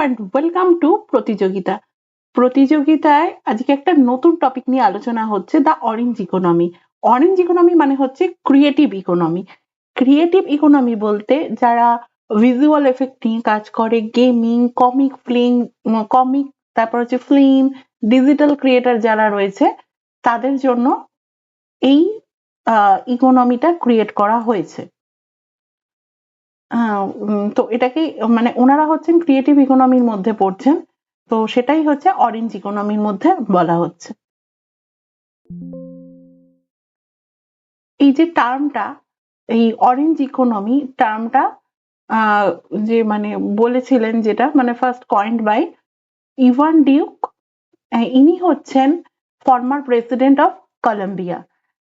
And welcome to প্রতিযোগিতা। প্রতিযোগিতায় আজকে একটা নতুন টপিক নিয়ে আলোচনা হচ্ছে, the orange economy. Orange economy মানে হচ্ছে ক্রিয়েটিভ ইকোনমি। ক্রিয়েটিভ ইকোনমি বলতে যারা ভিজুয়াল এফেক্ট নিয়ে কাজ করে, গেমিং, কমিক, তারপর হচ্ছে ফিল্ম, ডিজিটাল ক্রিয়েটার যারা রয়েছে, তাদের জন্য এই ইকোনমিটা ক্রিয়েট করা হয়েছে। তো এটাকে মানে ওনারা হচ্ছেন ক্রিয়েটিভ ইকোনমির মধ্যে পড়ছেন, তো সেটাই হচ্ছে অরেঞ্জ ইকোনমির মধ্যে বলা হচ্ছে। এই যে টার্মটা, এই অরেঞ্জ ইকোনমি টার্মটা যে মানে বলেছিলেন, যেটা মানে first coined by Ivan Duque. ইনি হচ্ছেন former president of Colombia,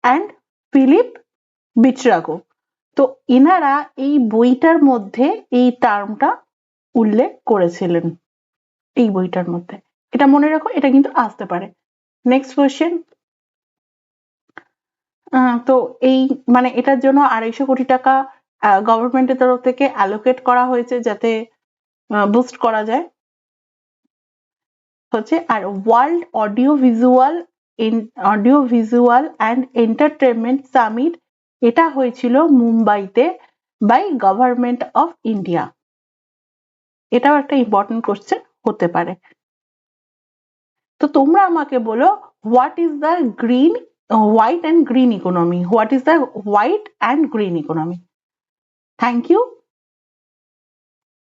and Philip বিচরাগো। তো এনারা এই বইটার মধ্যে এই টার্মটা উল্লেখ করেছিলেন, এই বইটার মধ্যে। এটা মনে রাখো, এটা কিন্তু আসতে পারে। Next question. তো এই মানে এটার জন্য 250 কোটি টাকা গভর্নমেন্টের তরফ থেকে অ্যালোকেট করা হয়েছে, যাতে বুস্ট করা যায় হচ্ছে। আর world audio visual and entertainment summit, এটা হয়েছিল মুম্বাইতে বাই গভর্নমেন্ট অফ ইন্ডিয়া। এটাও একটা ইম্পর্টেন্ট কোশ্চেন হতে পারে। তো তোমরা আমাকে বলো, what is the white and green economy? What is the white and green economy? Thank you.